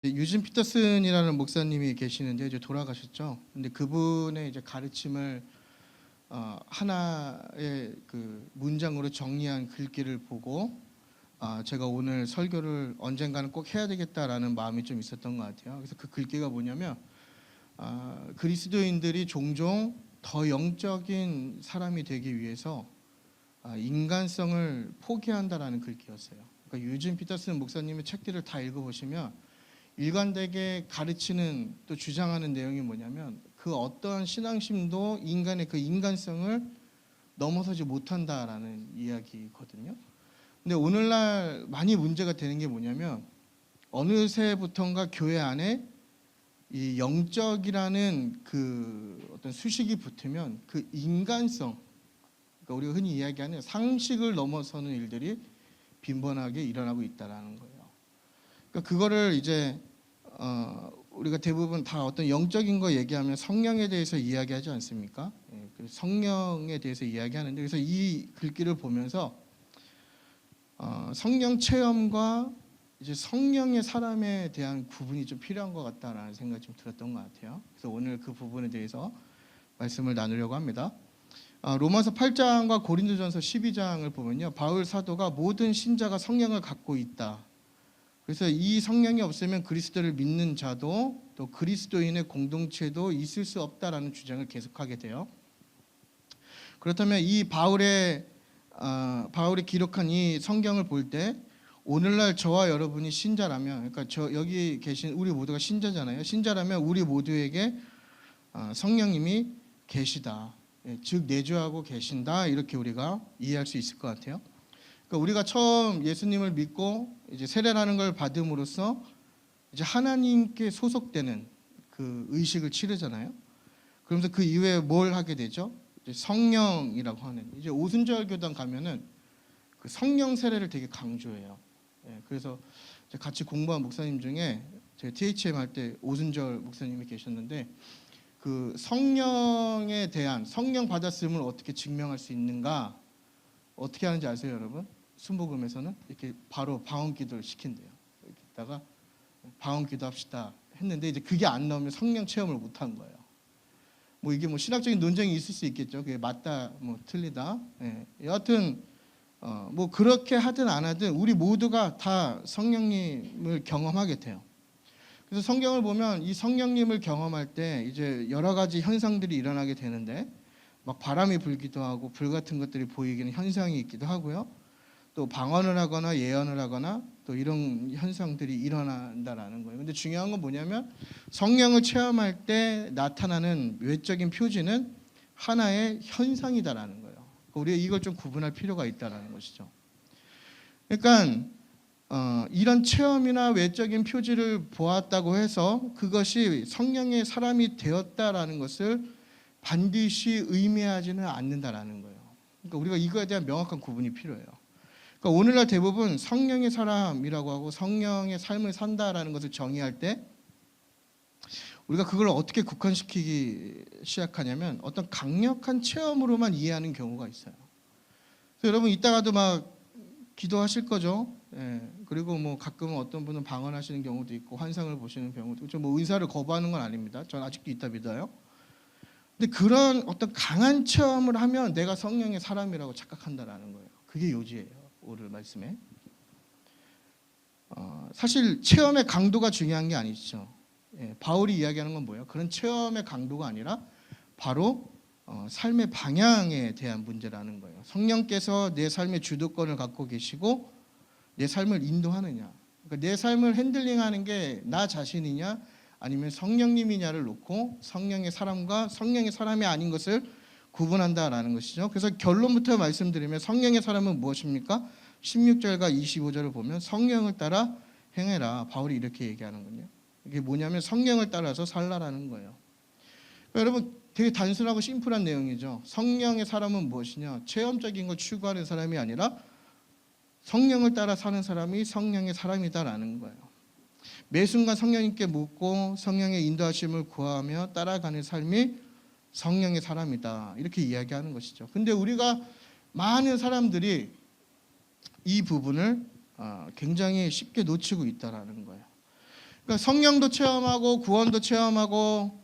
유진 피터슨이라는 목사님이 계시는데 이제 돌아가셨죠. 근데 그분의 이제 가르침을 하나의 그 문장으로 정리한 글귀를 보고 제가 오늘 설교를 언젠가는 꼭 해야 되겠다라는 마음이 좀 있었던 것 같아요. 그래서 그 글귀가 뭐냐면 그리스도인들이 종종 더 영적인 사람이 되기 위해서 인간성을 포기한다라는 글귀였어요. 그러니까 유진 피터슨 목사님의 책들을 다 읽어보시면 일관되게 가르치는 또 주장하는 내용이 뭐냐면 그 어떠한 신앙심도 인간의 그 인간성을 넘어서지 못한다라는 이야기거든요. 근데 오늘날 많이 문제가 되는 게 뭐냐면 어느새부턴가 교회 안에 이 영적이라는 그 어떤 수식이 붙으면 그 인간성, 그러니까 우리가 흔히 이야기하는 상식을 넘어서는 일들이 빈번하게 일어나고 있다라는 거예요. 그러니까 그거를 이제 우리가 대부분 다 어떤 영적인 거 얘기하면 성령에 대해서 이야기하지 않습니까? 성령에 대해서 이야기하는데, 그래서 이 글귀를 보면서 성령 체험과 이제 성령의 사람에 대한 구분이 좀 필요한 것 같다라는 생각이 좀 들었던 것 같아요. 그래서 오늘 그 부분에 대해서 말씀을 나누려고 합니다. 로마서 8장과 고린도전서 12장을 보면요, 바울 사도가 모든 신자가 성령을 갖고 있다. 그래서 이 성령이 없으면 그리스도를 믿는 자도 또 그리스도인의 공동체도 있을 수 없다라는 주장을 계속하게 돼요. 그렇다면 이 바울이 기록한 이 성경을 볼 때 오늘날 저와 여러분이 신자라면, 그러니까 여기 계신 우리 모두가 신자잖아요. 신자라면 우리 모두에게 성령님이 계시다, 즉 내주하고 계신다, 이렇게 우리가 이해할 수 있을 것 같아요. 그러니까 우리가 처음 예수님을 믿고 이제 세례라는 걸 받음으로써 이제 하나님께 소속되는 그 의식을 치르잖아요. 그러면서 그 이후에 뭘 하게 되죠? 이제 성령이라고 하는, 이제 오순절 교단 가면은 그 성령 세례를 되게 강조해요. 그래서 같이 공부한 목사님 중에 제가 THM 할 때 오순절 목사님이 계셨는데, 그 성령에 대한, 성령 받았음을 어떻게 증명할 수 있는가, 어떻게 하는지 아세요, 여러분? 순복음에서는 이렇게 바로 방언 기도를 시킨대요. 이렇게다가 방언 기도합시다 했는데, 이제 그게 안 나오면 성령 체험을 못 한 거예요. 뭐 이게 뭐 신학적인 논쟁이 있을 수 있겠죠. 그게 맞다, 뭐 틀리다. 여하튼 뭐 그렇게 하든 안 하든 우리 모두가 다 성령님을 경험하게 돼요. 그래서 성경을 보면 이 성령님을 경험할 때 이제 여러 가지 현상들이 일어나게 되는데, 막 바람이 불기도 하고 불 같은 것들이 보이기는 현상이 있기도 하고요. 또 방언을 하거나 예언을 하거나 또 이런 현상들이 일어난다라는 거예요. 근데 중요한 건 뭐냐면 성령을 체험할 때 나타나는 외적인 표지는 하나의 현상이다라는 거예요. 우리가 이걸 좀 구분할 필요가 있다라는 것이죠. 그러니까 이런 체험이나 외적인 표지를 보았다고 해서 그것이 성령의 사람이 되었다라는 것을 반드시 의미하지는 않는다라는 거예요. 그러니까 우리가 이거에 대한 명확한 구분이 필요해요. 그러니까 오늘날 대부분 성령의 사람이라고 하고 성령의 삶을 산다라는 것을 정의할 때 우리가 그걸 어떻게 국한시키기 시작하냐면 어떤 강력한 체험으로만 이해하는 경우가 있어요. 그래서 여러분 이따가도 막 기도하실 거죠. 그리고 뭐 가끔은 어떤 분은 방언하시는 경우도 있고 환상을 보시는 경우도 있고, 뭐 의사를 거부하는 건 아닙니다. 전 아직도 있다 믿어요. 근데 그런 어떤 강한 체험을 하면 내가 성령의 사람이라고 착각한다라는 거예요. 그게 요지예요, 오늘 말씀에. 사실 체험의 강도가 중요한 게 아니죠. 바울이 이야기하는 건 뭐예요? 그런 체험의 강도가 아니라 바로 삶의 방향에 대한 문제라는 거예요. 성령께서 내 삶의 주도권을 갖고 계시고 내 삶을 인도하느냐, 그러니까 내 삶을 핸들링하는 게 나 자신이냐 아니면 성령님이냐를 놓고 성령의 사람과 성령의 사람이 아닌 것을 구분한다라는 것이죠. 그래서 결론부터 말씀드리면 성령의 사람은 무엇입니까? 16절과 25절을 보면 성령을 따라 행해라, 바울이 이렇게 얘기하는군요. 이게 뭐냐면 성령을 따라서 살라라는 거예요. 그러니까 여러분 되게 단순하고 심플한 내용이죠. 성령의 사람은 무엇이냐? 체험적인 걸 추구하는 사람이 아니라 성령을 따라 사는 사람이 성령의 사람이다라는 거예요. 매 순간 성령님께 묻고 성령의 인도하심을 구하며 따라가는 삶이 성령의 사람이다, 이렇게 이야기하는 것이죠. 근데 우리가 많은 사람들이 이 부분을 굉장히 쉽게 놓치고 있다라는 거예요. 그러니까 성령도 체험하고 구원도 체험하고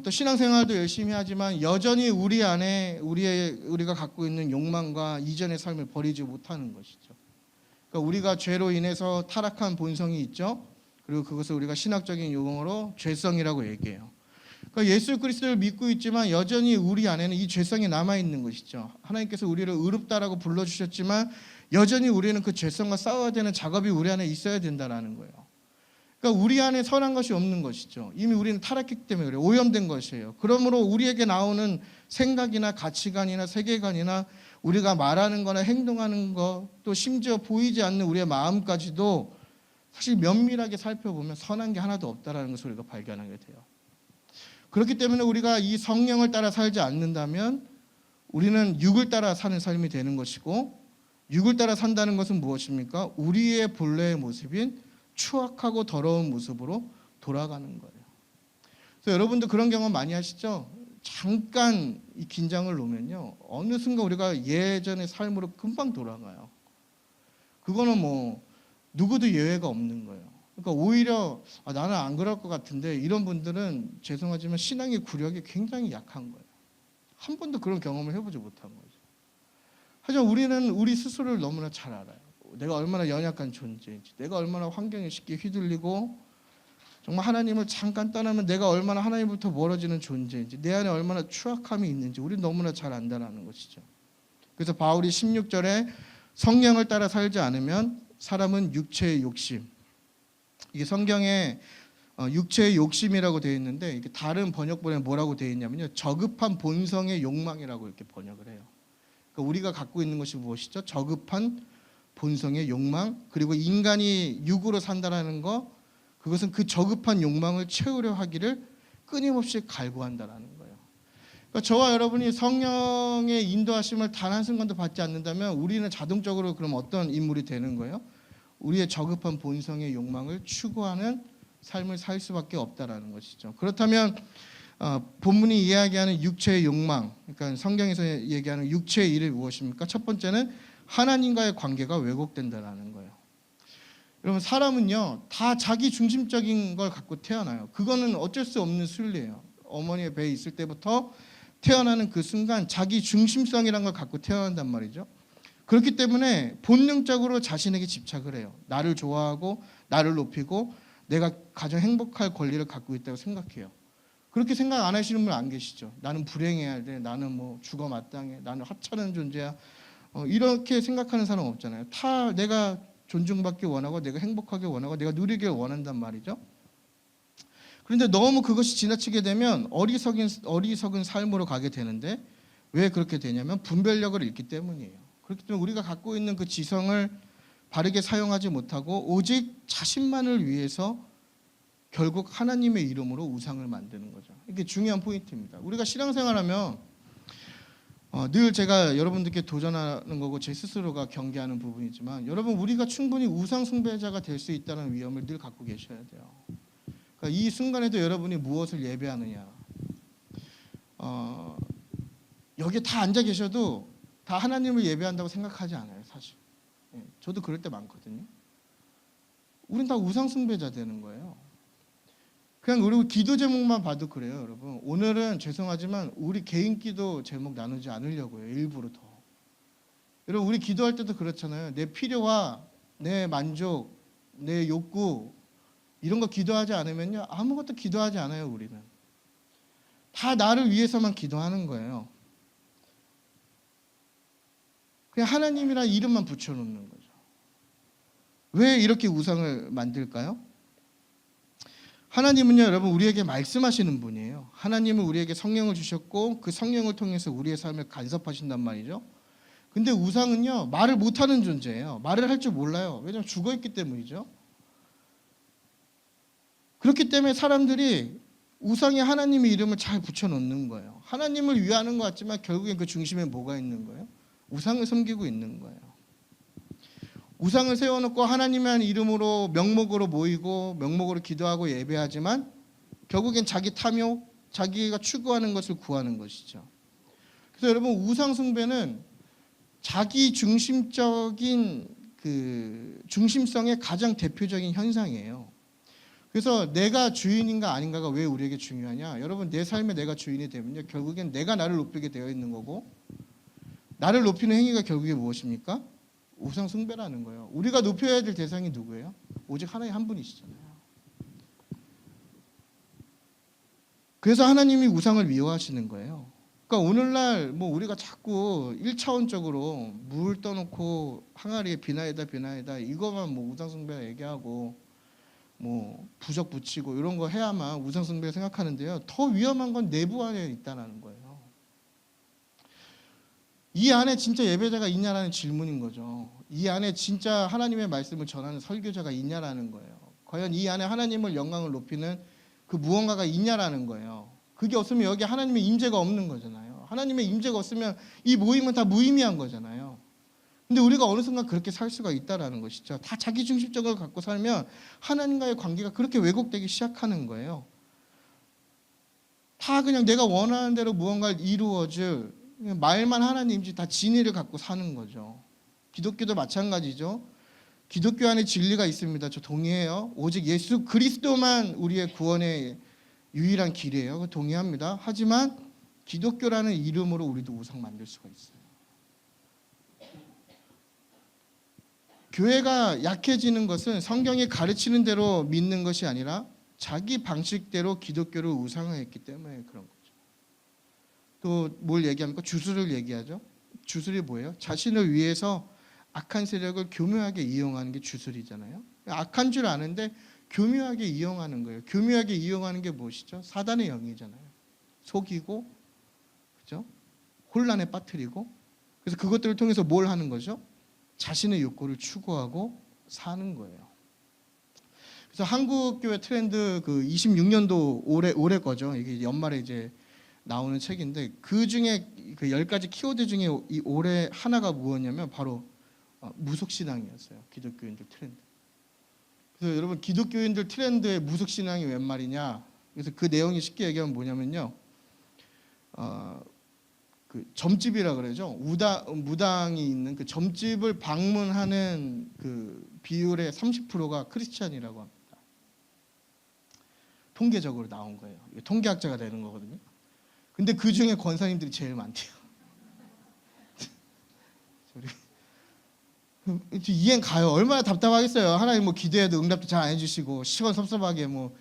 또 신앙생활도 열심히 하지만 여전히 우리 안에 우리가 갖고 있는 욕망과 이전의 삶을 버리지 못하는 것이죠. 그러니까 우리가 죄로 인해서 타락한 본성이 있죠. 그리고 그것을 우리가 신학적인 용어로 죄성이라고 얘기해요. 그러니까 예수 그리스도를 믿고 있지만 여전히 우리 안에는 이 죄성이 남아 있는 것이죠. 하나님께서 우리를 의롭다라고 불러주셨지만 여전히 우리는 그 죄성과 싸워야 되는 작업이 우리 안에 있어야 된다는 거예요. 그러니까 우리 안에 선한 것이 없는 것이죠. 이미 우리는 타락했기 때문에 그래요. 오염된 것이에요. 그러므로 우리에게 나오는 생각이나 가치관이나 세계관이나 우리가 말하는 거나 행동하는 것, 또 심지어 보이지 않는 우리의 마음까지도 사실 면밀하게 살펴보면 선한 게 하나도 없다는 것을 우리가 발견하게 돼요. 그렇기 때문에 우리가 이 성령을 따라 살지 않는다면 우리는 육을 따라 사는 삶이 되는 것이고, 육을 따라 산다는 것은 무엇입니까? 우리의 본래의 모습인 추악하고 더러운 모습으로 돌아가는 거예요. 그래서 여러분도 그런 경험 많이 하시죠? 잠깐 이 긴장을 놓으면요, 어느 순간 우리가 예전의 삶으로 금방 돌아가요. 그거는 뭐 누구도 예외가 없는 거예요. 그러니까 오히려 나는 안 그럴 것 같은데, 이런 분들은 죄송하지만 신앙의 구력이 굉장히 약한 거예요. 한 번도 그런 경험을 해보지 못한 거죠. 하지만 우리는 우리 스스로를 너무나 잘 알아요. 내가 얼마나 연약한 존재인지, 내가 얼마나 환경에 쉽게 휘둘리고 정말 하나님을 잠깐 떠나면 내가 얼마나 하나님부터 멀어지는 존재인지, 내 안에 얼마나 추악함이 있는지 우리는 너무나 잘 안다는 것이죠. 그래서 바울이 16절에 성령을 따라 살지 않으면 사람은 육체의 욕심, 이게 성경에 육체의 욕심이라고 되어 있는데, 이게 다른 번역본에 뭐라고 되어 있냐면요, 저급한 본성의 욕망이라고 이렇게 번역을 해요. 그러니까 우리가 갖고 있는 것이 무엇이죠? 저급한 본성의 욕망, 그리고 인간이 육으로 산다라는 거, 그것은 그 저급한 욕망을 채우려 하기를 끊임없이 갈구한다라는 거예요. 그러니까 저와 여러분이 성령의 인도하심을 단 한순간도 받지 않는다면 우리는 자동적으로 그럼 어떤 인물이 되는 거예요? 우리의 저급한 본성의 욕망을 추구하는 삶을 살 수밖에 없다라는 것이죠. 그렇다면 본문이 이야기하는 육체의 욕망, 그러니까 성경에서 얘기하는 육체의 일이 무엇입니까? 첫 번째는 하나님과의 관계가 왜곡된다라는 거예요. 여러분, 사람은요 다 자기 중심적인 걸 갖고 태어나요. 그거는 어쩔 수 없는 순리예요. 어머니의 배에 있을 때부터 태어나는 그 순간 자기 중심성이라는 걸 갖고 태어난단 말이죠. 그렇기 때문에 본능적으로 자신에게 집착을 해요. 나를 좋아하고 나를 높이고 내가 가장 행복할 권리를 갖고 있다고 생각해요. 그렇게 생각 안 하시는 분 안 계시죠? 나는 불행해야 돼, 나는 뭐 죽어 마땅해, 나는 하찮은 존재야, 이렇게 생각하는 사람 없잖아요. 다 내가 존중받기 원하고 내가 행복하게 원하고 내가 누리길 원한단 말이죠. 그런데 너무 그것이 지나치게 되면 어리석은 삶으로 가게 되는데, 왜 그렇게 되냐면 분별력을 잃기 때문이에요. 그렇기 때문에 우리가 갖고 있는 그 지성을 바르게 사용하지 못하고 오직 자신만을 위해서 결국 하나님의 이름으로 우상을 만드는 거죠. 이게 중요한 포인트입니다. 우리가 신앙생활하면 늘 제가 여러분들께 도전하는 거고 제 스스로가 경계하는 부분이지만, 여러분, 우리가 충분히 우상 숭배자가 될 수 있다는 위험을 늘 갖고 계셔야 돼요. 그러니까 이 순간에도 여러분이 무엇을 예배하느냐, 여기에 다 앉아 계셔도 다 하나님을 예배한다고 생각하지 않아요, 사실. 저도 그럴 때 많거든요. 우린 다 우상 숭배자 되는 거예요. 그냥 우리 기도 제목만 봐도 그래요, 여러분. 오늘은 죄송하지만 우리 개인 기도 제목 나누지 않으려고요, 일부러 더. 여러분, 우리 기도할 때도 그렇잖아요. 내 필요와 내 만족, 내 욕구, 이런 거 기도하지 않으면요, 아무것도 기도하지 않아요. 우리는 다 나를 위해서만 기도하는 거예요. 그냥 하나님이라는 이름만 붙여놓는 거죠. 왜 이렇게 우상을 만들까요? 하나님은요, 여러분, 우리에게 말씀하시는 분이에요. 하나님은 우리에게 성령을 주셨고 그 성령을 통해서 우리의 삶을 간섭하신단 말이죠. 근데 우상은요, 말을 못하는 존재예요. 말을 할 줄 몰라요. 왜냐하면 죽어있기 때문이죠. 그렇기 때문에 사람들이 우상에 하나님의 이름을 잘 붙여놓는 거예요. 하나님을 위하는 것 같지만 결국엔 그 중심에 뭐가 있는 거예요? 우상을 섬기고 있는 거예요. 우상을 세워놓고 하나님의 이름으로 명목으로 모이고 명목으로 기도하고 예배하지만 결국엔 자기 탐욕, 자기가 추구하는 것을 구하는 것이죠. 그래서 여러분, 우상 숭배는 자기 중심적인 그 중심성의 가장 대표적인 현상이에요. 그래서 내가 주인인가 아닌가가 왜 우리에게 중요하냐? 여러분, 내 삶에 내가 주인이 되면요, 결국엔 내가 나를 높이게 되어 있는 거고, 나를 높이는 행위가 결국에 무엇입니까? 우상 숭배라는 거예요. 우리가 높여야 될 대상이 누구예요? 오직 하나님 한 분이시잖아요. 그래서 하나님이 우상을 미워하시는 거예요. 그러니까 오늘날 뭐 우리가 자꾸 1차원적으로 물 떠놓고 항아리에 비나이다 이거만 뭐 우상 숭배 얘기하고 뭐 부적 붙이고 이런 거 해야만 우상 숭배를 생각하는데요. 더 위험한 건 내부 안에 있다는 거예요. 이 안에 진짜 예배자가 있냐라는 질문인 거죠. 이 안에 진짜 하나님의 말씀을 전하는 설교자가 있냐라는 거예요. 과연 이 안에 하나님을 영광을 높이는 그 무언가가 있냐라는 거예요. 그게 없으면 여기 하나님의 임재가 없는 거잖아요. 하나님의 임재가 없으면 이 모임은 다 무의미한 거잖아요. 근데 우리가 어느 순간 그렇게 살 수가 있다라는 것이죠. 다 자기중심적으로 갖고 살면 하나님과의 관계가 그렇게 왜곡되기 시작하는 거예요. 다 그냥 내가 원하는 대로 무언가를 이루어줄 말만 하나님인지 다 진리를 갖고 사는 거죠. 기독교도 마찬가지죠. 기독교 안에 진리가 있습니다. 저 동의해요. 오직 예수 그리스도만 우리의 구원의 유일한 길이에요. 동의합니다. 하지만 기독교라는 이름으로 우리도 우상 만들 수가 있어요. 교회가 약해지는 것은 성경이 가르치는 대로 믿는 것이 아니라 자기 방식대로 기독교를 우상화했기 때문에 그런 거죠. 또 뭘 얘기합니까? 주술을 얘기하죠. 주술이 뭐예요? 자신을 위해서 악한 세력을 교묘하게 이용하는 게 주술이잖아요. 악한 줄 아는데 교묘하게 이용하는 거예요. 교묘하게 이용하는 게 무엇이죠? 사단의 영이잖아요. 속이고, 그죠? 혼란에 빠뜨리고, 그래서 그것들을 통해서 뭘 하는 거죠? 자신의 욕구를 추구하고 사는 거예요. 그래서 한국 교회 트렌드 그 26년도 올해 거죠. 이게 연말에 이제 나오는 책인데 그 중에 그 10가지 키워드 중에 이 올해 하나가 무엇이냐면 바로 무속신앙이었어요. 기독교인들 트렌드. 그래서 여러분 기독교인들 트렌드의 무속신앙이 웬 말이냐? 그래서 그 내용이 쉽게 얘기하면 뭐냐면요. 그 점집이라 그러죠. 무당이 있는 그 점집을 방문하는 그 비율의 30%가 크리스찬이라고 합니다. 통계적으로 나온 거예요. 통계학자가 되는 거거든요. 근데 그 중에 권사님들이 제일 많대요. 이해는 가요. 얼마나 답답하겠어요. 하나님 뭐 기도해도 응답도 잘 안 해주시고 시원섭섭하게 뭐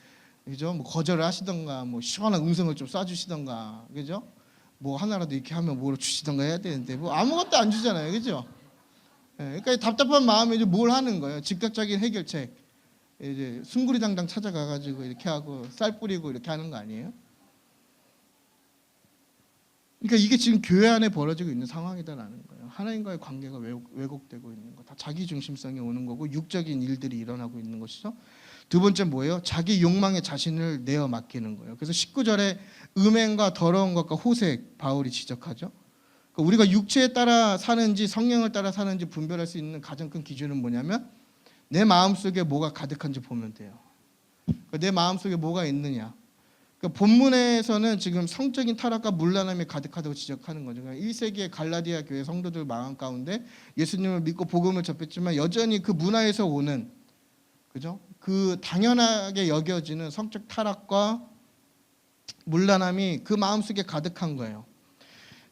그죠? 뭐 거절을 하시던가 뭐 시원한 음성을 좀 쏴주시던가 그죠? 뭐 하나라도 이렇게 하면 뭐로 주시던가 해야 되는데 뭐 아무것도 안 주잖아요, 그죠? 네, 그러니까 답답한 마음에 이제 뭘 하는 거예요? 즉각적인 해결책. 이제 숭구리당당 찾아가가지고 이렇게 하고 쌀 뿌리고 이렇게 하는 거 아니에요? 그러니까 이게 지금 교회 안에 벌어지고 있는 상황이다라는 거예요. 하나님과의 관계가 왜곡되고 있는 거, 다 자기 중심성이 오는 거고 육적인 일들이 일어나고 있는 것이죠. 두 번째 뭐예요? 자기 욕망에 자신을 내어 맡기는 거예요. 그래서 19절에 음행과 더러운 것과 호색 바울이 지적하죠. 그러니까 우리가 육체에 따라 사는지 성령을 따라 사는지 분별할 수 있는 가장 큰 기준은 뭐냐면 내 마음속에 뭐가 가득한지 보면 돼요. 그러니까 내 마음속에 뭐가 있느냐. 그러니까 본문에서는 지금 성적인 타락과 문란함이 가득하다고 지적하는 거죠. 그러니까 1세기의 갈라디아 교회 성도들 마음 가운데 예수님을 믿고 복음을 접했지만 여전히 그 문화에서 오는 그죠? 그 당연하게 여겨지는 성적 타락과 문란함이 그 마음속에 가득한 거예요.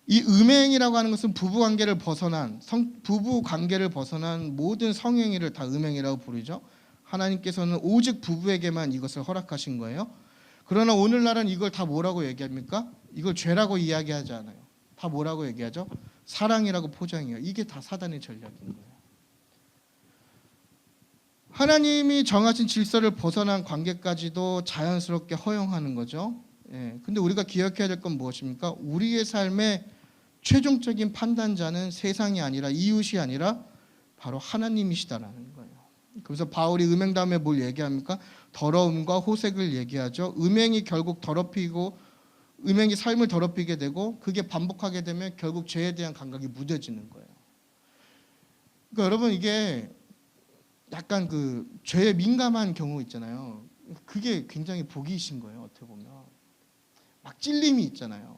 이 음행이라고 하는 것은 부부 관계를 벗어난 모든 성행위를 다 음행이라고 부르죠. 하나님께서는 오직 부부에게만 이것을 허락하신 거예요. 그러나 오늘날은 이걸 다 뭐라고 얘기합니까? 이걸 죄라고 이야기하지 않아요. 다 뭐라고 얘기하죠? 사랑이라고 포장해요. 이게 다 사단의 전략인 거예요. 하나님이 정하신 질서를 벗어난 관계까지도 자연스럽게 허용하는 거죠. 근데 우리가 기억해야 될 건 무엇입니까? 우리의 삶의 최종적인 판단자는 세상이 아니라 이웃이 아니라 바로 하나님이시다라는 거예요. 그래서 바울이 음행 다음에 뭘 얘기합니까? 더러움과 호색을 얘기하죠. 음행이 결국 더럽히고 음행이 삶을 더럽히게 되고 그게 반복하게 되면 결국 죄에 대한 감각이 무뎌지는 거예요. 그러니까 여러분 이게 약간 그 죄에 민감한 경우 있잖아요. 그게 굉장히 복이신 거예요. 어떻게 보면 막 찔림이 있잖아요.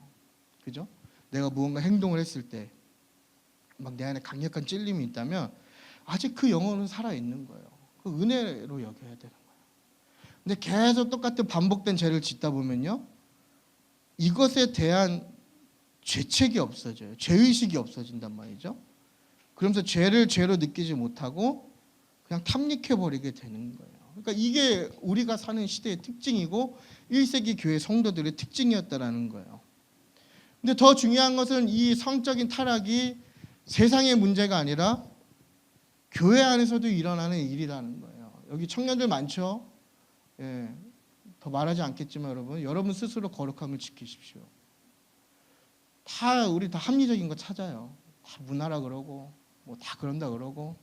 그죠? 내가 무언가 행동을 했을 때 막 내 안에 강력한 찔림이 있다면 아직 그 영혼은 살아 있는 거예요. 그 은혜로 여겨야 되는 거예요. 근데 계속 똑같은 반복된 죄를 짓다 보면요, 이것에 대한 죄책이 없어져요. 죄의식이 없어진단 말이죠. 그러면서 죄를 죄로 느끼지 못하고 그냥 탐닉해버리게 되는 거예요. 그러니까 이게 우리가 사는 시대의 특징이고 1세기 교회 성도들의 특징이었다라는 거예요. 근데 더 중요한 것은 이 성적인 타락이 세상의 문제가 아니라 교회 안에서도 일어나는 일이라는 거예요. 여기 청년들 많죠? 예, 더 말하지 않겠지만 여러분 스스로 거룩함을 지키십시오. 우리 다 합리적인 거 찾아요. 다 문화라 그러고 뭐 다 그런다 그러고,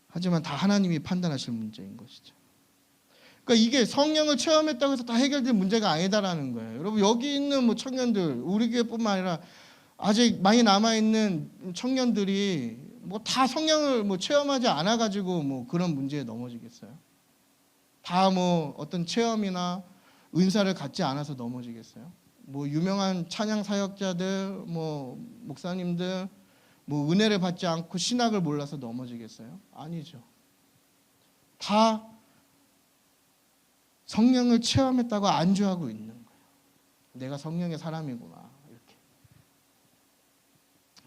하지만 다 하나님이 판단하실 문제인 것이죠. 그러니까 이게 성령을 체험했다고 해서 다 해결될 문제가 아니다라는 거예요. 여러분 여기 있는 뭐 청년들, 우리 교회뿐만 아니라 아직 많이 남아 있는 청년들이 뭐 다 성령을 뭐 체험하지 않아 가지고 뭐 그런 문제에 넘어지겠어요? 다 뭐 어떤 체험이나 은사를 갖지 않아서 넘어지겠어요? 뭐 유명한 찬양 사역자들, 뭐 목사님들 뭐 은혜를 받지 않고 신학을 몰라서 넘어지겠어요? 아니죠. 다 성령을 체험했다고 안주하고 있는 거예요. 내가 성령의 사람이구나, 이렇게.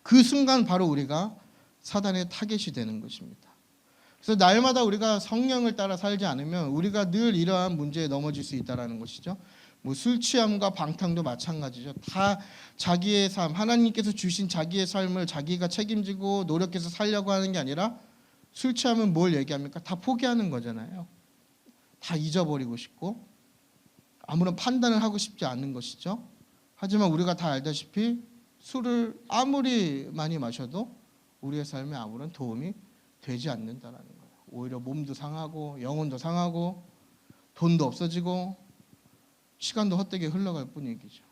그 순간 바로 우리가 사단의 타겟이 되는 것입니다. 그래서 날마다 우리가 성령을 따라 살지 않으면 우리가 늘 이러한 문제에 넘어질 수 있다는 것이죠. 뭐 술 취함과 방탕도 마찬가지죠. 다 자기의 삶, 하나님께서 주신 자기의 삶을 자기가 책임지고 노력해서 살려고 하는 게 아니라, 술 취하면 뭘 얘기합니까? 다 포기하는 거잖아요. 다 잊어버리고 싶고 아무런 판단을 하고 싶지 않는 것이죠. 하지만 우리가 다 알다시피 술을 아무리 많이 마셔도 우리의 삶에 아무런 도움이 되지 않는다라는 거예요. 오히려 몸도 상하고 영혼도 상하고 돈도 없어지고 시간도 헛되게 흘러갈 뿐이죠.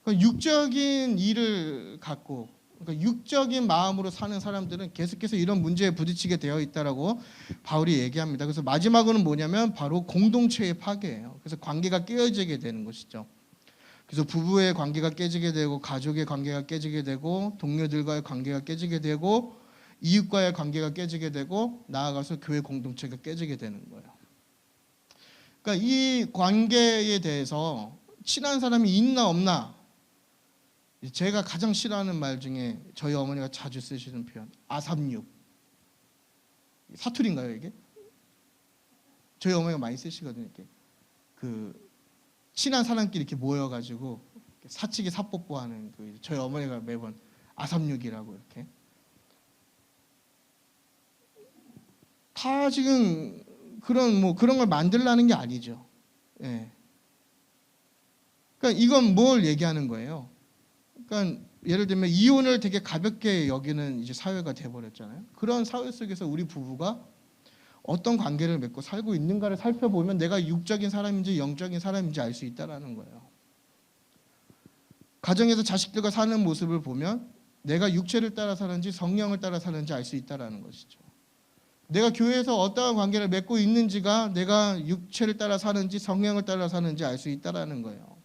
그러니까 육적인 일을 갖고, 그러니까 육적인 마음으로 사는 사람들은 계속해서 이런 문제에 부딪히게 되어 있다라고 바울이 얘기합니다. 그래서 마지막으로는 뭐냐면 바로 공동체의 파괴예요. 그래서 관계가 깨어지게 되는 것이죠. 그래서 부부의 관계가 깨지게 되고, 가족의 관계가 깨지게 되고, 동료들과의 관계가 깨지게 되고, 이웃과의 관계가 깨지게 되고, 나아가서 교회 공동체가 깨지게 되는 거예요. 그러니까 이 관계에 대해서 친한 사람이 있나 없나, 제가 가장 싫어하는 말 중에 저희 어머니가 자주 쓰시는 표현, 아삼육. 사투리인가요 이게? 저희 어머니가 많이 쓰시거든요. 이렇게 그 친한 사람끼리 이렇게 모여가지고 사치기 사뽀뽀하는 그 저희 어머니가 매번 아삼육이라고 이렇게. 다 지금 그런 걸 만들라는 게 아니죠. 예. 그러니까 이건 뭘 얘기하는 거예요? 그러니까 예를 들면 이혼을 되게 가볍게 여기는 이제 사회가 돼버렸잖아요. 그런 사회 속에서 우리 부부가 어떤 관계를 맺고 살고 있는가를 살펴보면 내가 육적인 사람인지 영적인 사람인지 알 수 있다라는 거예요. 가정에서 자식들과 사는 모습을 보면 내가 육체를 따라 사는지 성령을 따라 사는지 알 수 있다라는 것이죠. 내가 교회에서 어떠한 관계를 맺고 있는지가 내가 육체를 따라 사는지 성령을 따라 사는지 알 수 있다라는 거예요.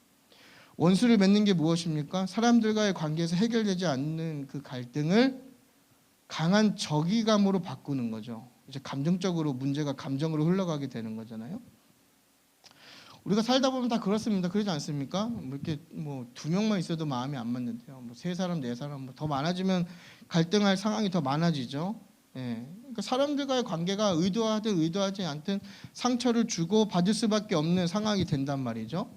원수를 맺는 게 무엇입니까? 사람들과의 관계에서 해결되지 않는 그 갈등을 강한 적이감으로 바꾸는 거죠. 이제 감정적으로 문제가 감정으로 흘러가게 되는 거잖아요. 우리가 살다 보면 다 그렇습니다. 그러지 않습니까? 뭐 이렇게 뭐 두 명만 있어도 마음이 안 맞는데요. 뭐 세 사람, 네 사람 뭐 더 많아지면 갈등할 상황이 더 많아지죠. 예. 그러니까 사람들과의 관계가 의도하든 의도하지 않든 상처를 주고 받을 수밖에 없는 상황이 된단 말이죠.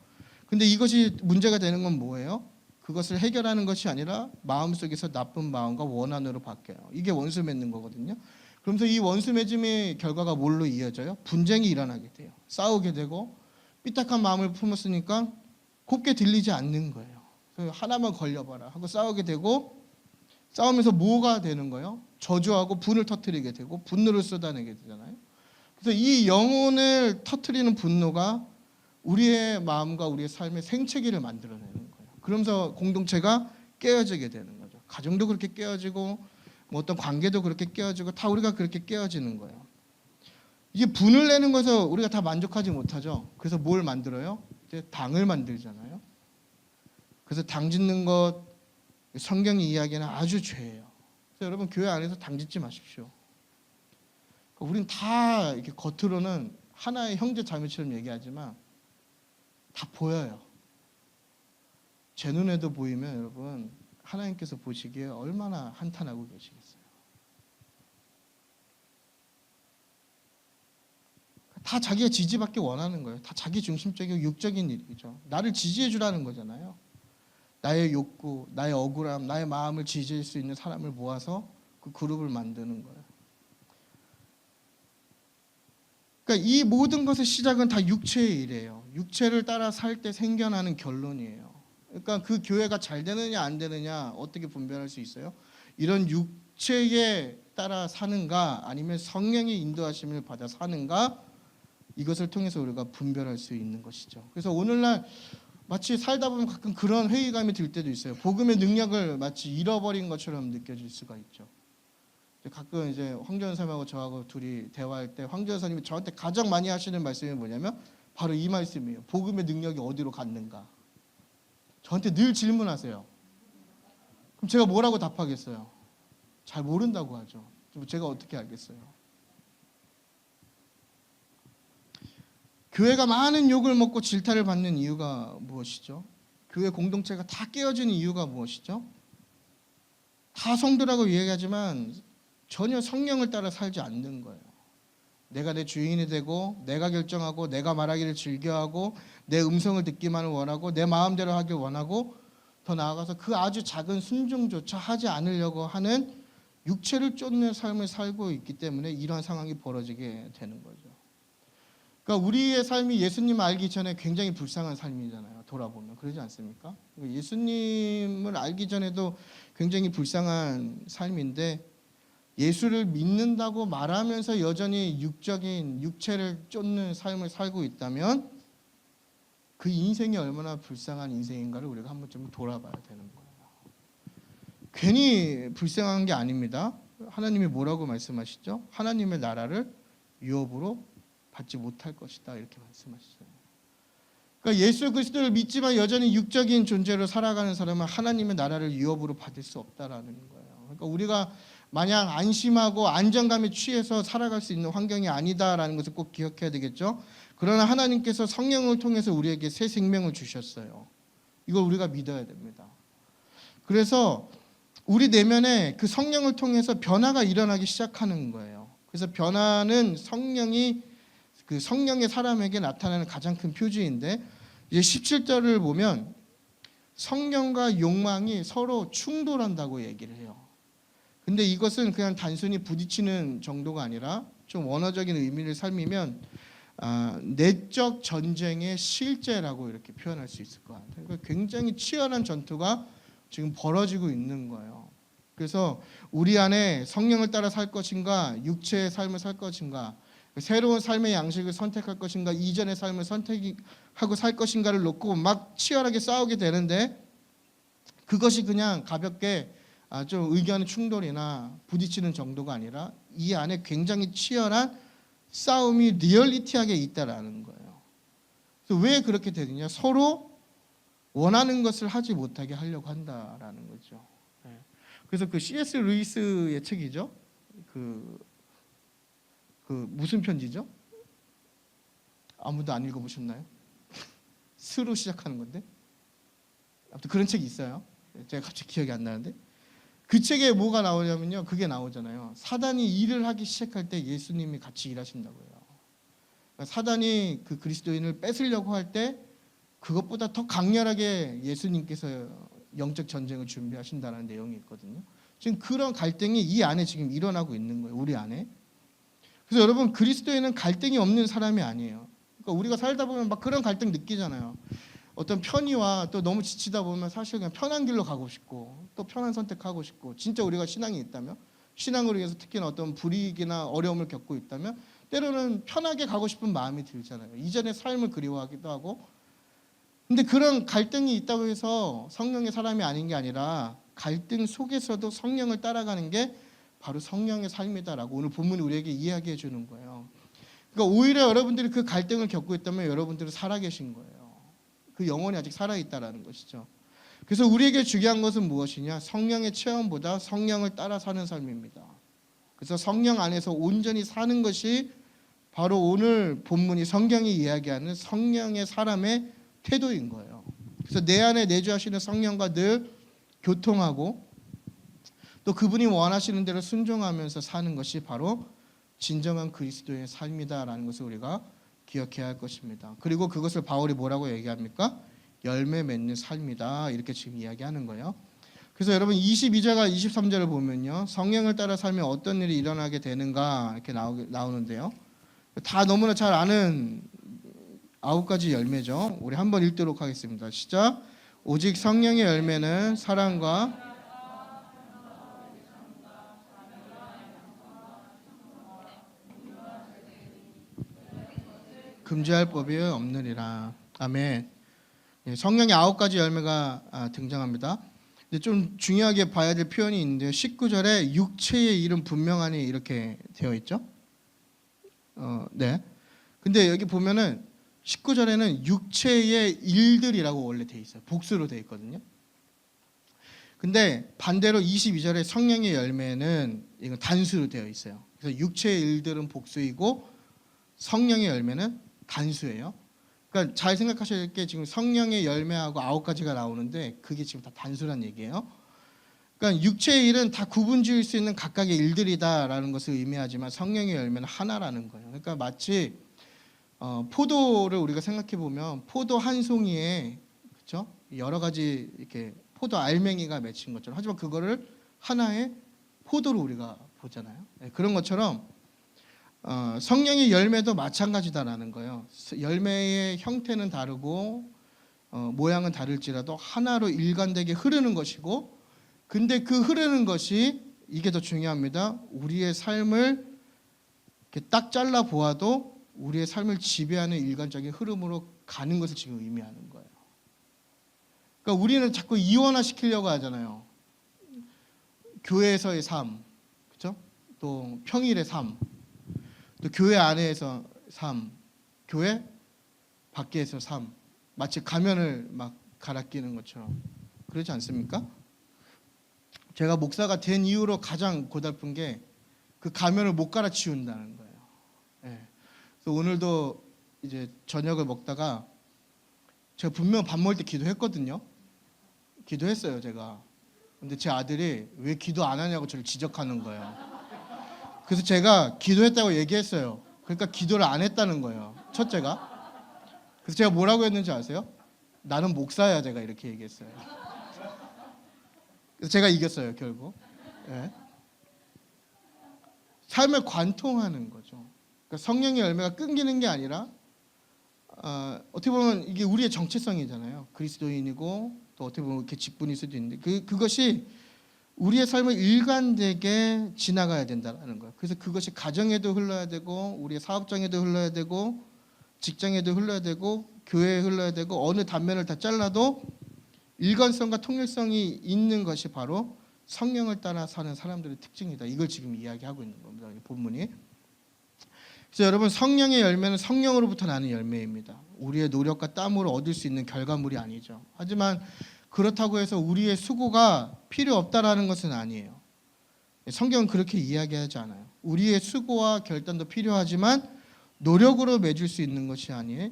근데 이것이 문제가 되는 건 뭐예요? 그것을 해결하는 것이 아니라 마음속에서 나쁜 마음과 원한으로 바뀌어요. 이게 원수 맺는 거거든요. 그러면서 이 원수 맺음의 결과가 뭘로 이어져요? 분쟁이 일어나게 돼요. 싸우게 되고 삐딱한 마음을 품었으니까 곱게 들리지 않는 거예요. 하나만 걸려봐라 하고 싸우게 되고, 싸우면서 뭐가 되는 거예요? 저주하고 분을 터뜨리게 되고 분노를 쏟아내게 되잖아요. 그래서 이 영혼을 터뜨리는 분노가 우리의 마음과 우리의 삶의 생채기를 만들어내는 거예요. 그러면서 공동체가 깨어지게 되는 거죠. 가정도 그렇게 깨어지고 뭐 어떤 관계도 그렇게 깨어지고 다 우리가 그렇게 깨어지는 거예요. 이게 분을 내는 것에서 우리가 다 만족하지 못하죠. 그래서 뭘 만들어요? 이제 당을 만들잖아요. 그래서 당 짓는 것, 성경이 이야기하는 아주 죄예요. 그래서 여러분 교회 안에서 당 짓지 마십시오. 우린 다 이렇게 겉으로는 하나의 형제 자매처럼 얘기하지만 다 보여요. 제 눈에도 보이면 여러분 하나님께서 보시기에 얼마나 한탄하고 계시겠어요. 다 자기가 지지받기 원하는 거예요. 다 자기 중심적이고 육적인 일이죠. 나를 지지해 주라는 거잖아요. 나의 욕구, 나의 억울함, 나의 마음을 지지할 수 있는 사람을 모아서 그 그룹을 만드는 거예요. 그러니까 이 모든 것의 시작은 다 육체의 일이에요. 육체를 따라 살 때 생겨나는 결론이에요. 그러니까 그 교회가 잘 되느냐 안 되느냐 어떻게 분별할 수 있어요? 이런 육체에 따라 사는가 아니면 성령의 인도하심을 받아 사는가, 이것을 통해서 우리가 분별할 수 있는 것이죠. 그래서 오늘날 마치 살다 보면 가끔 그런 회의감이 들 때도 있어요. 복음의 능력을 마치 잃어버린 것처럼 느껴질 수가 있죠. 가끔 이제 황교안 선생님하고 저하고 둘이 대화할 때 황교안 선생님이 저한테 가장 많이 하시는 말씀이 뭐냐면 바로 이 말씀이에요. 복음의 능력이 어디로 갔는가. 저한테 늘 질문하세요. 그럼 제가 뭐라고 답하겠어요? 잘 모른다고 하죠. 제가 어떻게 알겠어요? 교회가 많은 욕을 먹고 질타를 받는 이유가 무엇이죠? 교회 공동체가 다 깨어지는 이유가 무엇이죠? 다 성도라고 이야기하지만 전혀 성령을 따라 살지 않는 거예요. 내가 내 주인이 되고 내가 결정하고 내가 말하기를 즐겨하고 내 음성을 듣기만을 원하고 내 마음대로 하길 원하고 더 나아가서 그 아주 작은 순종조차 하지 않으려고 하는 육체를 쫓는 삶을 살고 있기 때문에 이러한 상황이 벌어지게 되는 거죠. 그러니까 우리의 삶이 예수님을 알기 전에 굉장히 불쌍한 삶이잖아요. 돌아보면 그러지 않습니까? 예수님을 알기 전에도 굉장히 불쌍한 삶인데 예수를 믿는다고 말하면서 여전히 육적인 육체를 쫓는 삶을 살고 있다면 그 인생이 얼마나 불쌍한 인생인가를 우리가 한번 좀 돌아봐야 되는 거예요. 괜히 불쌍한 게 아닙니다. 하나님이 뭐라고 말씀하시죠? 하나님의 나라를 유업으로 받지 못할 것이다 이렇게 말씀하셨어요. 그러니까 예수 그리스도를 믿지만 여전히 육적인 존재로 살아가는 사람은 하나님의 나라를 유업으로 받을 수 없다라는 거예요. 그러니까 우리가 마냥 안심하고 안정감에 취해서 살아갈 수 있는 환경이 아니다라는 것을 꼭 기억해야 되겠죠. 그러나 하나님께서 성령을 통해서 우리에게 새 생명을 주셨어요. 이걸 우리가 믿어야 됩니다. 그래서 우리 내면에 그 성령을 통해서 변화가 일어나기 시작하는 거예요. 그래서 변화는 그 성령의 사람에게 나타나는 가장 큰 표지인데 이제 17절을 보면 성령과 욕망이 서로 충돌한다고 얘기를 해요. 근데 이것은 그냥 단순히 부딪히는 정도가 아니라 좀 원어적인 의미를 살리면 내적 전쟁의 실제라고 이렇게 표현할 수 있을 것 같아요. 그러니까 굉장히 치열한 전투가 지금 벌어지고 있는 거예요. 그래서 우리 안에 성령을 따라 살 것인가, 육체의 삶을 살 것인가, 새로운 삶의 양식을 선택할 것인가, 이전의 삶을 선택하고 살 것인가를 놓고 막 치열하게 싸우게 되는데 그것이 그냥 가볍게 좀 의견 충돌이나 부딪히는 정도가 아니라 이 안에 굉장히 치열한 싸움이 리얼리티하게 있다라는 거예요. 그래서 왜 그렇게 되느냐? 서로 원하는 것을 하지 못하게 하려고 한다라는 거죠. 그래서 그 C.S. 루이스의 책이죠. 그 무슨 편지죠? 아무도 안 읽어보셨나요? 스로 시작하는 건데. 아무튼 그런 책이 있어요. 제가 갑자기 기억이 안 나는데. 그 책에 뭐가 나오냐면요. 그게 나오잖아요. 사단이 일을 하기 시작할 때 예수님이 같이 일하신다고요. 그러니까 사단이 그 그리스도인을 뺏으려고 할 때 그것보다 더 강렬하게 예수님께서 영적 전쟁을 준비하신다는 내용이 있거든요. 지금 그런 갈등이 이 안에 지금 일어나고 있는 거예요. 우리 안에. 그래서 여러분 그리스도인은 갈등이 없는 사람이 아니에요. 그러니까 우리가 살다 보면 막 그런 갈등 느끼잖아요. 어떤 편의와 또 너무 지치다 보면 사실 그냥 편한 길로 가고 싶고 또 편한 선택하고 싶고 진짜 우리가 신앙이 있다면 신앙으로 위해서 특히나 어떤 불이익이나 어려움을 겪고 있다면 때로는 편하게 가고 싶은 마음이 들잖아요. 이전의 삶을 그리워하기도 하고. 근데 그런 갈등이 있다고 해서 성령의 사람이 아닌 게 아니라 갈등 속에서도 성령을 따라가는 게 바로 성령의 삶이다라고 오늘 본문이 우리에게 이야기해 주는 거예요. 그러니까 오히려 여러분들이 그 갈등을 겪고 있다면 여러분들은 살아계신 거예요. 그 영혼이 아직 살아있다라는 것이죠. 그래서 우리에게 중요한 것은 무엇이냐? 성령의 체험보다 성령을 따라 사는 삶입니다. 그래서 성령 안에서 온전히 사는 것이 바로 오늘 본문이 성경이 이야기하는 성령의 사람의 태도인 거예요. 그래서 내 안에 내주하시는 성령과 늘 교통하고 또 그분이 원하시는 대로 순종하면서 사는 것이 바로 진정한 그리스도의 삶이다라는 것을 우리가 기억해야 할 것입니다. 그리고 그것을 바울이 뭐라고 얘기합니까? 열매 맺는 삶이다, 이렇게 지금 이야기하는 거예요. 그래서 여러분 22절과 23절을 보면요, 성령을 따라 살면 어떤 일이 일어나게 되는가 이렇게 나오는데요, 다 너무나 잘 아는 9가지 열매죠. 우리 한번 읽도록 하겠습니다. 시작. 오직 성령의 열매는 사랑과 금지할 법이 없느니라. 아멘. 성령의 9가지 열매가 등장합니다. 근데 좀 중요하게 봐야 될 표현이 있는데요, 19절에 육체의 일은 분명하니 이렇게 되어 있죠. 네. 근데 여기 보면은 19절에는 육체의 일들이라고 원래 돼 있어요. 복수로 돼 있거든요. 근데 반대로 22절에 성령의 열매는 이건 단수로 되어 있어요. 그래서 육체의 일들은 복수이고 성령의 열매는 단수예요. 그러니까 잘 생각하셔야 될 게, 지금 성령의 열매하고 9가지가 나오는데 그게 지금 다 단수란 얘기예요. 그러니까 육체의 일은 다 구분 지을 수 있는 각각의 일들이다라는 것을 의미하지만 성령의 열매는 하나라는 거예요. 그러니까 마치 포도를 우리가 생각해 보면 포도 한 송이에, 그렇죠? 여러 가지 이렇게 포도 알맹이가 맺힌 것처럼, 하지만 그거를 하나의 포도로 우리가 보잖아요. 그런 것처럼 성령의 열매도 마찬가지다라는 거예요. 열매의 형태는 다르고 모양은 다를지라도 하나로 일관되게 흐르는 것이고, 근데 그 흐르는 것이, 이게 더 중요합니다, 우리의 삶을 이렇게 딱 잘라 보아도 우리의 삶을 지배하는 일관적인 흐름으로 가는 것을 지금 의미하는 거예요. 그러니까 우리는 자꾸 이원화시키려고 하잖아요. 교회에서의 삶, 그렇죠? 또 평일의 삶, 또 교회 안에서 삶, 교회 밖에서 삶, 마치 가면을 막 갈아 끼는 것처럼 그러지 않습니까? 제가 목사가 된 이후로 가장 고달픈 게 그 가면을 못 갈아치운다는 거예요. 그래서 오늘도 이제 저녁을 먹다가 제가 분명 밥 먹을 때 기도했거든요. 기도했어요, 제가. 근데 제 아들이 왜 기도 안 하냐고 저를 지적하는 거예요. 그래서 제가 기도했다고 얘기했어요. 그러니까 기도를 안 했다는 거예요, 첫째가. 그래서 제가 뭐라고 했는지 아세요? 나는 목사야, 제가 이렇게 얘기했어요. 그래서 제가 이겼어요, 결국. 네. 삶을 관통하는 거죠. 그러니까 성령의 열매가 끊기는 게 아니라 어떻게 보면 이게 우리의 정체성이잖아요. 그리스도인이고 또 어떻게 보면 이렇게 직분일 수도 있는데 그것이 우리의 삶을 일관되게 지나가야 된다는 거예요. 그래서 그것이 가정에도 흘러야 되고, 우리의 사업장에도 흘러야 되고, 직장에도 흘러야 되고, 교회에 흘러야 되고, 어느 단면을 다 잘라도 일관성과 통일성이 있는 것이 바로 성령을 따라 사는 사람들의 특징이다. 이걸 지금 이야기하고 있는 겁니다, 본문이. 그래서 여러분, 성령의 열매는 성령으로부터 나는 열매입니다. 우리의 노력과 땀으로 얻을 수 있는 결과물이 아니죠. 하지만 그렇다고 해서 우리의 수고가 필요 없다라는 것은 아니에요. 성경은 그렇게 이야기하지 않아요. 우리의 수고와 결단도 필요하지만 노력으로 맺을 수 있는 것이 아니에요.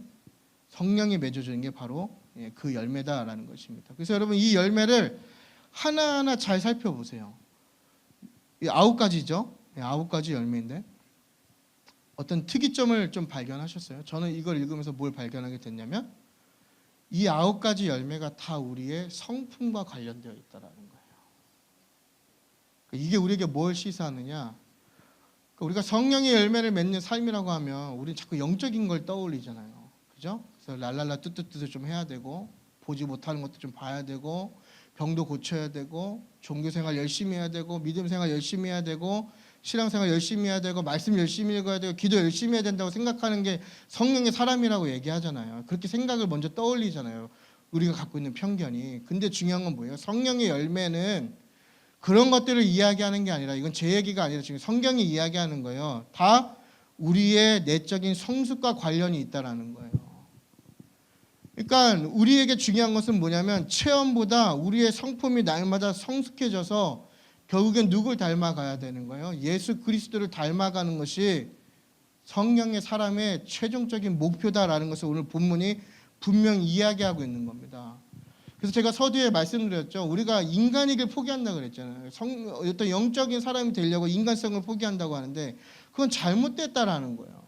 성령이 맺어주는 게 바로 그 열매다라는 것입니다. 그래서 여러분, 이 열매를 하나하나 잘 살펴보세요. 이 9가지죠. 9가지 열매인데 어떤 특이점을 좀 발견하셨어요? 저는 이걸 읽으면서 뭘 발견하게 됐냐면, 이 9가지 열매가 다 우리의 성품과 관련되어 있다라는 거예요. 이게 우리에게 뭘 시사하느냐? 우리가 성령의 열매를 맺는 삶이라고 하면 우리는 자꾸 영적인 걸 떠올리잖아요, 그죠? 그래서 랄랄라 뚜뚜뚜도 좀 해야 되고, 보지 못하는 것도 좀 봐야 되고, 병도 고쳐야 되고, 종교생활 열심히 해야 되고, 믿음생활 열심히 해야 되고, 신앙생활 열심히 해야 되고, 말씀 열심히 읽어야 되고, 기도 열심히 해야 된다고 생각하는 게 성령의 사람이라고 얘기하잖아요. 그렇게 생각을 먼저 떠올리잖아요, 우리가 갖고 있는 편견이. 근데 중요한 건 뭐예요? 성령의 열매는 그런 것들을 이야기하는 게 아니라, 이건 제 얘기가 아니라 지금 성경이 이야기하는 거예요. 다 우리의 내적인 성숙과 관련이 있다라는 거예요. 그러니까 우리에게 중요한 것은 뭐냐면, 체험보다 우리의 성품이 날마다 성숙해져서 결국엔 누굴 닮아가야 되는 거예요? 예수 그리스도를 닮아가는 것이 성령의 사람의 최종적인 목표다라는 것을 오늘 본문이 분명히 이야기하고 있는 겁니다. 그래서 제가 서두에 말씀드렸죠. 우리가 인간이길 포기한다 그랬잖아요. 어떤 영적인 사람이 되려고 인간성을 포기한다고 하는데 그건 잘못됐다라는 거예요.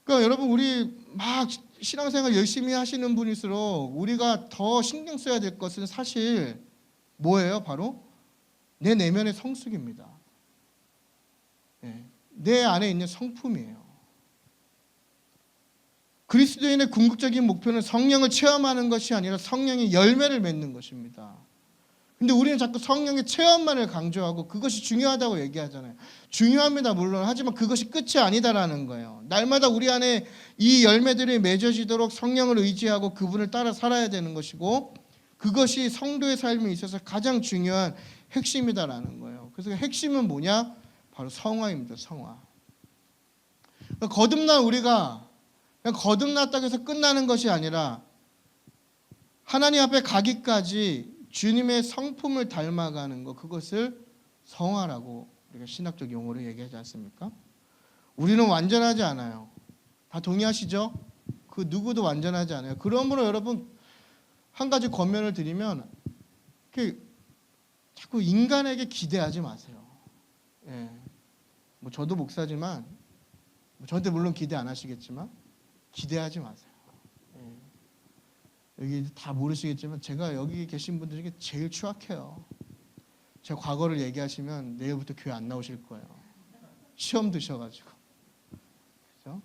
그러니까 여러분, 우리 막 신앙생활 열심히 하시는 분일수록 우리가 더 신경 써야 될 것은 사실 뭐예요? 바로 내 내면의 성숙입니다. 내 안에 있는 성품이에요. 그리스도인의 궁극적인 목표는 성령을 체험하는 것이 아니라 성령의 열매를 맺는 것입니다. 근데 우리는 자꾸 성령의 체험만을 강조하고 그것이 중요하다고 얘기하잖아요. 중요합니다, 물론. 하지만 그것이 끝이 아니다라는 거예요. 날마다 우리 안에 이 열매들이 맺어지도록 성령을 의지하고 그분을 따라 살아야 되는 것이고, 그것이 성도의 삶에 있어서 가장 중요한 핵심이다라는 거예요. 그래서 핵심은 뭐냐? 바로 성화입니다. 성화. 그러니까 거듭난 우리가 그냥 거듭났다고 해서 끝나는 것이 아니라 하나님 앞에 가기까지 주님의 성품을 닮아가는 것, 그것을 성화라고 우리가 신학적 용어로 얘기하지 않습니까? 우리는 완전하지 않아요. 다 동의하시죠? 그 누구도 완전하지 않아요. 그러므로 여러분, 한 가지 권면을 드리면 자꾸 인간에게 기대하지 마세요. 뭐 저도 목사지만 저한테 물론 기대 안 하시겠지만 기대하지 마세요. 여기 다 모르시겠지만 제가 여기 계신 분들 중에 제일 추악해요. 제 과거를 얘기하시면 내일부터 교회 안 나오실 거예요. 시험 드셔가지고. 그렇죠?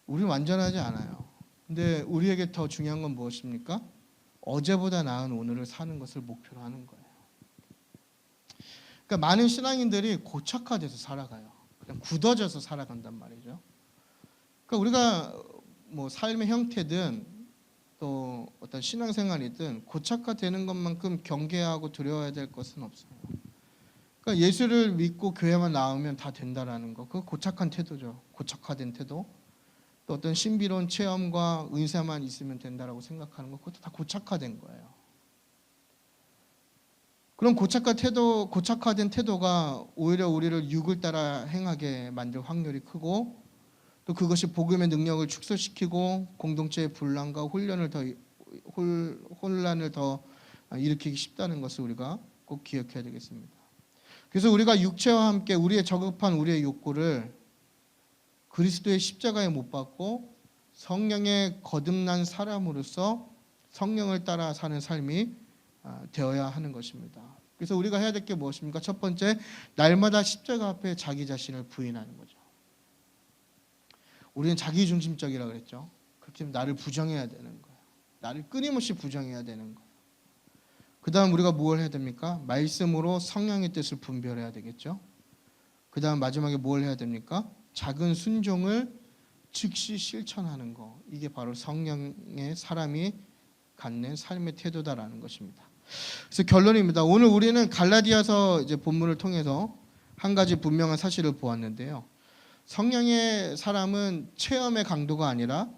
우리는 완전하지 않아요. 근데 우리에게 더 중요한 건 무엇입니까? 어제보다 나은 오늘을 사는 것을 목표로 하는 거예요. 그러니까 많은 신앙인들이 고착화돼서 살아가요. 그냥 굳어져서 살아간단 말이죠. 그러니까 우리가 뭐 삶의 형태든 또 어떤 신앙생활이든 고착화되는 것만큼 경계하고 두려워야 될 것은 없어요. 그러니까 예수를 믿고 교회만 나오면 다 된다라는 거, 그거 고착한 태도죠. 고착화된 태도. 또 어떤 신비로운 체험과 은사만 있으면 된다라고 생각하는 거, 그것도 다 고착화된 거예요. 그런 고착화된 태도가 오히려 우리를 육을 따라 행하게 만들 확률이 크고, 또 그것이 복음의 능력을 축소시키고 공동체의 분란과 혼란을 더 일으키기 쉽다는 것을 우리가 꼭 기억해야 되겠습니다. 그래서 우리가 육체와 함께 우리의 저급한 우리의 욕구를 그리스도의 십자가에 못 박고 성령의 거듭난 사람으로서 성령을 따라 사는 삶이 되어야 하는 것입니다. 그래서 우리가 해야 될 게 무엇입니까? 첫 번째, 날마다 십자가 앞에 자기 자신을 부인하는 거죠. 우리는 자기중심적이라고 그랬죠. 그렇게 하면 나를 부정해야 되는 거예요. 나를 끊임없이 부정해야 되는 거예요. 그 다음 우리가 뭘 해야 됩니까? 말씀으로 성령의 뜻을 분별해야 되겠죠. 그 다음 마지막에 뭘 해야 됩니까? 작은 순종을 즉시 실천하는 거. 이게 바로 성령의 사람이 갖는 삶의 태도다라는 것입니다. 그래서 결론입니다. 오늘 우리는 갈라디아서 이제 본문을 통해서 한 가지 분명한 사실을 보았는데요. 성령의 사람은 체험의 강도가 아니라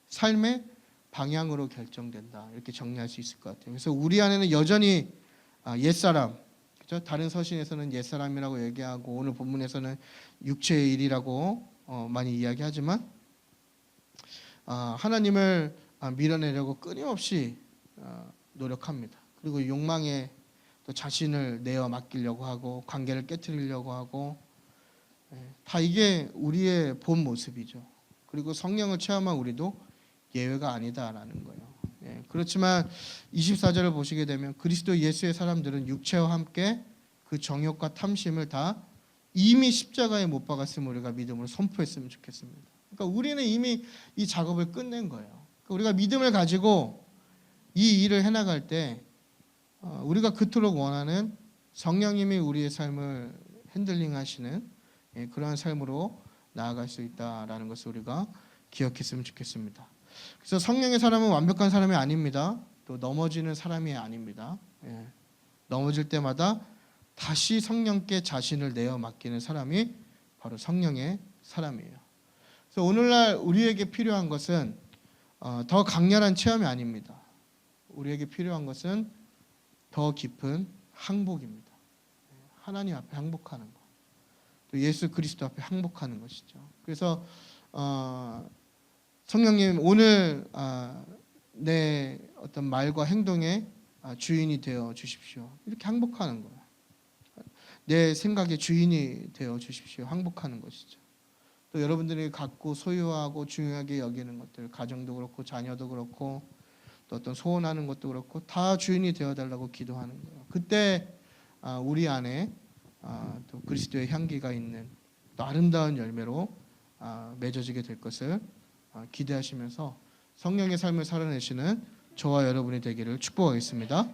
삶의 방향으로 결정된다. 이렇게 정리할 수 있을 것 같아요. 그래서 우리 안에는 여전히 옛사람, 그렇죠? 다른 서신에서는 옛사람이라고 얘기하고 오늘 본문에서는 육체의 일이라고 많이 이야기하지만 하나님을 밀어내려고 끊임없이 노력합니다. 그리고 욕망에 또 자신을 내어 맡기려고 하고 관계를 깨트리려고 하고, 다 이게 우리의 본 모습이죠. 그리고 성령을 체험한 우리도 예외가 아니다라는 거예요. 그렇지만 24절을 보시게 되면 그리스도 예수의 사람들은 육체와 함께 그 정욕과 탐심을 다 이미 십자가에 못 박았음을 우리가 믿음으로 선포했으면 좋겠습니다. 그러니까 우리는 이미 이 작업을 끝낸 거예요. 그러니까 우리가 믿음을 가지고 이 일을 해나갈 때 우리가 그토록 원하는 성령님이 우리의 삶을 핸들링하시는 그러한 삶으로 나아갈 수 있다라는 것을 우리가 기억했으면 좋겠습니다. 그래서 성령의 사람은 완벽한 사람이 아닙니다. 또 넘어지는 사람이 아닙니다. 넘어질 때마다 다시 성령께 자신을 내어 맡기는 사람이 바로 성령의 사람이에요. 그래서 오늘날 우리에게 필요한 것은 더 강렬한 체험이 아닙니다. 우리에게 필요한 것은 더 깊은 항복입니다. 하나님 앞에 항복하는 것. 또 예수 그리스도 앞에 항복하는 것이죠. 그래서 성령님 오늘 내 어떤 말과 행동의 주인이 되어 주십시오. 이렇게 항복하는 거예요. 내 생각의 주인이 되어 주십시오. 항복하는 것이죠. 또 여러분들이 갖고 소유하고 중요하게 여기는 것들, 가정도 그렇고 자녀도 그렇고 또 어떤 소원하는 것도 그렇고 다 주인이 되어달라고 기도하는 거예요. 그때 우리 안에 또 그리스도의 향기가 있는 또 아름다운 열매로 맺어지게 될 것을 기대하시면서 성령의 삶을 살아내시는 저와 여러분이 되기를 축복하겠습니다.